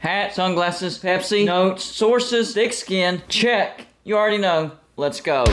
Hat, sunglasses, Pepsi, notes, sources, thick skin, check. You already know. Let's go.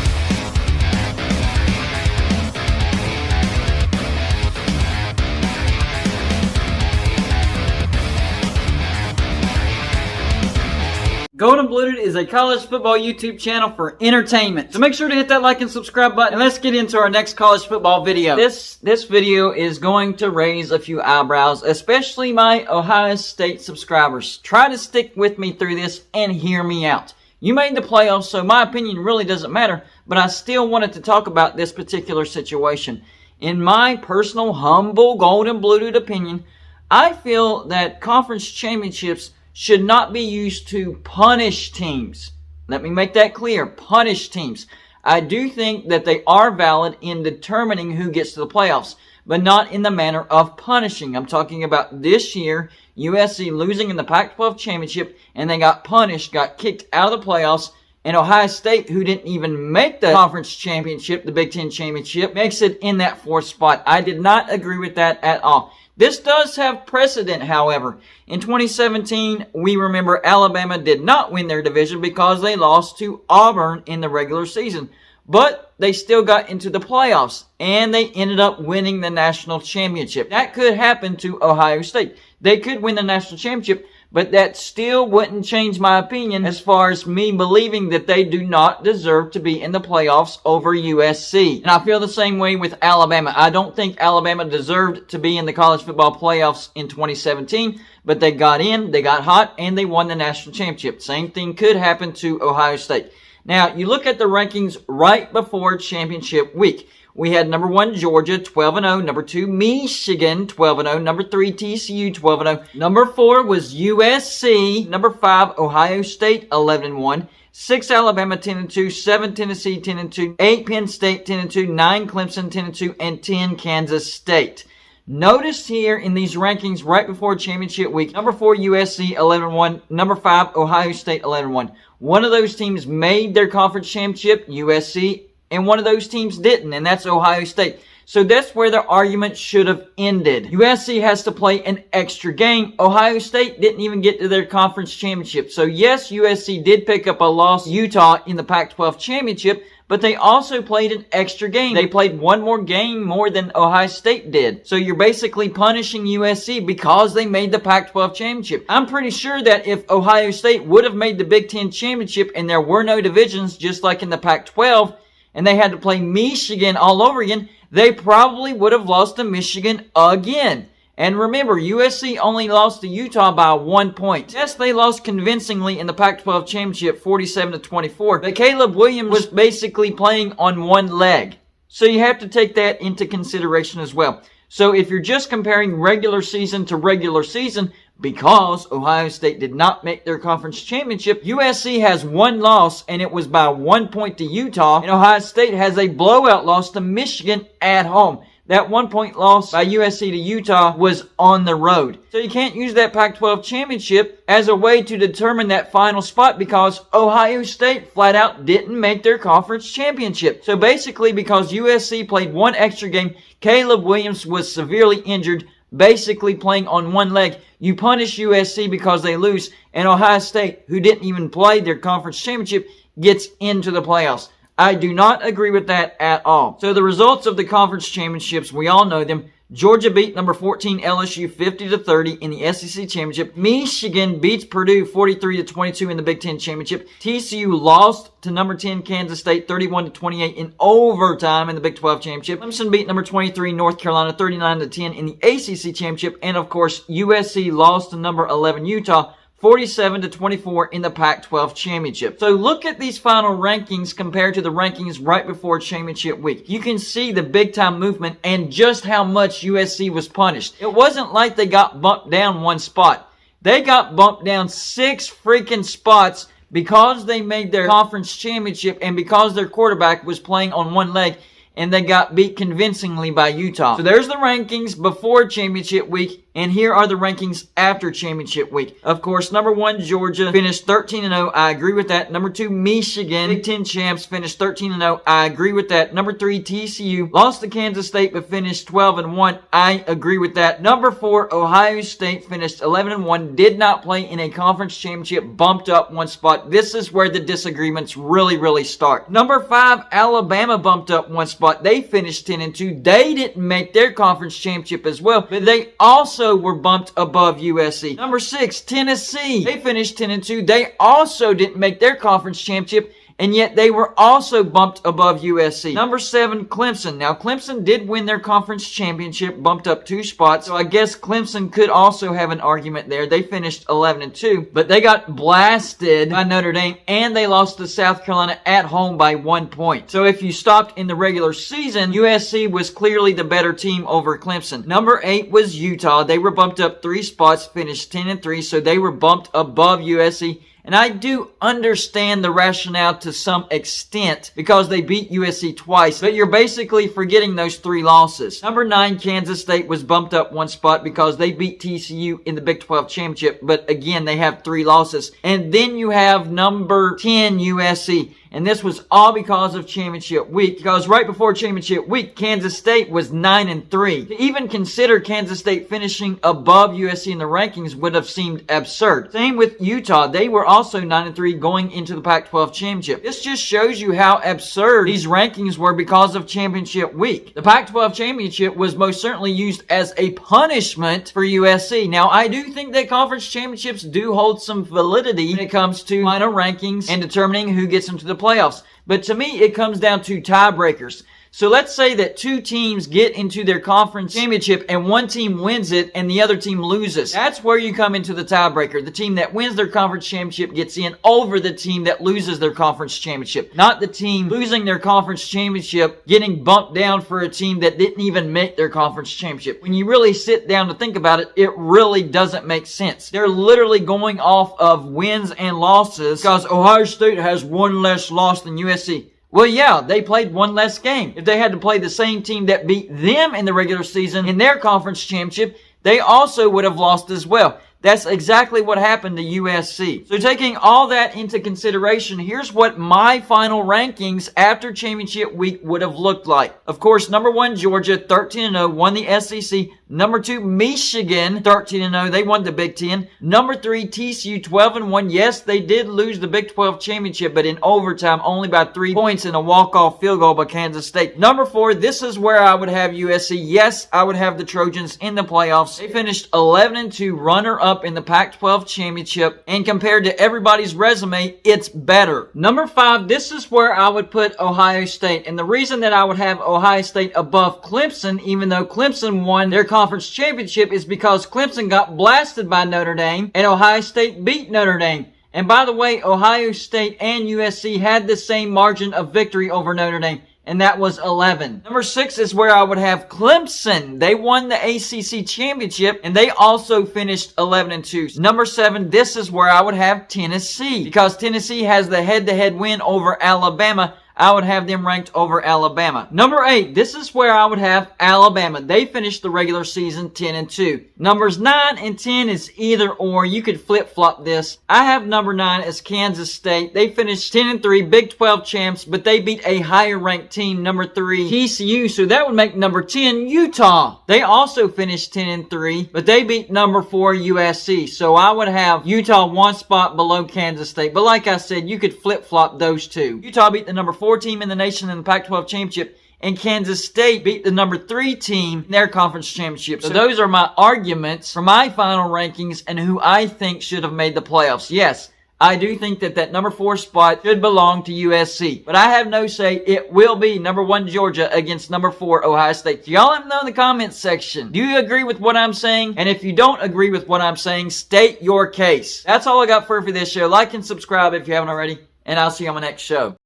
Golden Blued is a college football YouTube channel for entertainment. So make sure to hit that like and subscribe button. And let's get into our next college football video. This video is going to raise a few eyebrows, especially my Ohio State subscribers. Try to stick with me through this and hear me out. You made the playoffs, so my opinion really doesn't matter, but I still wanted to talk about this particular situation. In my personal, humble, Golden Blued opinion, I feel that conference championships should not be used to punish teams. Let me make that clear. Punish teams. I do think that they are valid in determining who gets to the playoffs, but not in the manner of punishing. I'm talking about this year, USC losing in the Pac-12 championship, and they got punished, got kicked out of the playoffs, and Ohio State, who didn't even make the conference championship, the Big Ten championship, makes it in that fourth spot. I did not agree with that at all. This does have precedent, however. In 2017, we remember Alabama did not win their division because they lost to Auburn in the regular season. But they still got into the playoffs, and they ended up winning the national championship. That could happen to Ohio State. They could win the national championship, but that still wouldn't change my opinion as far as me believing that they do not deserve to be in the playoffs over USC. And I feel the same way with Alabama. I don't think Alabama deserved to be in the college football playoffs in 2017, but they got in, they got hot, and they won the national championship. Same thing could happen to Ohio State. Now, you look at the rankings right before championship week. We had number 1, Georgia, 12-0. Number 2, Michigan, 12-0. Number 3, TCU, 12-0. Number 4 was USC. Number 5, Ohio State, 11-1. 6, Alabama, 10-2. 7, Tennessee, 10-2. 8, Penn State, 10-2. 9, Clemson, 10-2. And 10, Kansas State. Notice here in these rankings right before championship week, number 4, USC, 11-1. Number 5, Ohio State, 11-1. One of those teams made their conference championship, USC, and one of those teams didn't, and that's Ohio State. So that's where the argument should have ended. USC has to play an extra game. Ohio State didn't even get to their conference championship. So yes, USC did pick up a loss to Utah in the Pac-12 championship, but they also played an extra game. They played one more game more than Ohio State did. So you're basically punishing USC because they made the Pac-12 championship. I'm pretty sure that if Ohio State would have made the Big Ten championship and there were no divisions just like in the Pac-12, and they had to play Michigan all over again, they probably would have lost to Michigan again. And remember, USC only lost to Utah by 1 point. Yes, they lost convincingly in the Pac-12 championship, 47-24. But Caleb Williams was basically playing on one leg. So you have to take that into consideration as well. So if you're just comparing regular season to regular season, because Ohio State did not make their conference championship, USC has one loss, and it was by 1 point to Utah, and Ohio State has a blowout loss to Michigan at home. That 1 point loss by USC to Utah was on the road. So you can't use that Pac-12 championship as a way to determine that final spot because Ohio State flat out didn't make their conference championship. So basically, because USC played one extra game, Caleb Williams was severely injured, basically playing on one leg. You punish USC because they lose, and Ohio State, who didn't even play their conference championship, gets into the playoffs. I do not agree with that at all. So the results of the conference championships, we all know them. Georgia beat number 14 LSU 50-30 in the SEC championship. Michigan beats Purdue 43-22 in the Big Ten championship. TCU lost to number 10 Kansas State 31-28 in overtime in the Big 12 championship. Clemson beat number 23 North Carolina 39-10 in the ACC championship. And of course, USC lost to number 11 Utah 47-24 in the Pac-12 championship. So look at these final rankings compared to the rankings right before championship week. You can see the big time movement and just how much USC was punished. It wasn't like they got bumped down one spot. They got bumped down 6 freaking spots because they made their conference championship and because their quarterback was playing on one leg, and they got beat convincingly by Utah. So there's the rankings before championship week. And here are the rankings after championship week. Of course, number 1, Georgia finished 13-0. I agree with that. Number 2, Michigan, Big Ten champs, finished 13-0. I agree with that. Number 3, TCU lost to Kansas State but finished 12-1. I agree with that. Number 4, Ohio State finished 11-1. Did not play in a conference championship, bumped up 1 spot. This is where the disagreements really start. Number 5, Alabama bumped up 1 spot. They finished 10-2. They didn't make their conference championship as well, but they also were bumped above USC. Number 6, Tennessee. They finished 10-2. They also didn't make their conference championship, and yet they were also bumped above USC. Number 7, Clemson. Now, Clemson did win their conference championship, bumped up 2 spots, so I guess Clemson could also have an argument there. They finished 11-2, but they got blasted by Notre Dame, and they lost to South Carolina at home by 1 point. So if you stopped in the regular season, USC was clearly the better team over Clemson. Number 8 was Utah. They were bumped up 3 spots, finished 10-3, so they were bumped above USC. And I do understand the rationale to some extent because they beat USC twice, but you're basically forgetting those 3 losses. Number 9, Kansas State was bumped up 1 spot because they beat TCU in the Big 12 championship, but again, they have 3 losses. And then you have number 10, USC. And this was all because of championship week, because right before championship week, Kansas State was 9-3. To even consider Kansas State finishing above USC in the rankings would have seemed absurd. Same with Utah. They were also 9-3 going into the Pac-12 championship. This just shows you how absurd these rankings were because of championship week. The Pac-12 championship was most certainly used as a punishment for USC. Now, I do think that conference championships do hold some validity when it comes to final rankings and determining who gets into the playoffs. But to me, it comes down to tiebreakers. So let's say that 2 teams get into their conference championship and one team wins it and the other team loses. That's where you come into the tiebreaker. The team that wins their conference championship gets in over the team that loses their conference championship. Not the team losing their conference championship getting bumped down for a team that didn't even make their conference championship. When you really sit down to think about it, it really doesn't make sense. They're literally going off of wins and losses because Ohio State has 1 less loss than USC. Well, yeah, they played 1 less game. If they had to play the same team that beat them in the regular season in their conference championship, they also would have lost as well. That's exactly what happened to USC. So taking all that into consideration, here's what my final rankings after championship week would have looked like. Of course, number 1, Georgia, 13-0, won the SEC. Number 2, Michigan, 13-0, they won the Big Ten. Number 3, TCU, 12-1. Yes, they did lose the Big 12 championship, but in overtime, only by 3 points in a walk-off field goal by Kansas State. Number 4, this is where I would have USC. Yes, I would have the Trojans in the playoffs. They finished 11-2, runner-up in the Pac-12 championship, and compared to everybody's resume, it's better. Number 5, this is where I would put Ohio State, and the reason that I would have Ohio State above Clemson, even though Clemson won their conference championship, is because Clemson got blasted by Notre Dame, and Ohio State beat Notre Dame. And by the way, Ohio State and USC had the same margin of victory over Notre Dame, and that was 11. Number 6 is where I would have Clemson. They won the ACC championship, and they also finished 11-2. Number 7, this is where I would have Tennessee, because Tennessee has the head-to-head win over Alabama. I would have them ranked over Alabama. Number 8, this is where I would have Alabama. They finished the regular season 10-2. Numbers 9 and 10 is either or. You could flip-flop this. I have number 9 as Kansas State. They finished 10-3, Big 12 champs, but they beat a higher-ranked team, number 3, TCU, so that would make number 10 Utah. They also finished 10-3, but they beat number 4 USC, so I would have Utah 1 spot below Kansas State. But like I said, you could flip-flop those 2. Utah beat the number 4 team in the nation in the Pac-12 championship, and Kansas State beat the number 3 team in their conference championship. So those are my arguments for my final rankings and who I think should have made the playoffs. Yes, I do think that that number 4 spot should belong to USC, but I have no say. It will be number 1 Georgia against number 4 Ohio State. Y'all let me know in the comments section. Do you agree with what I'm saying? And if you don't agree with what I'm saying, state your case. That's all I got for this show. Like and subscribe if you haven't already, and I'll see you on my next show.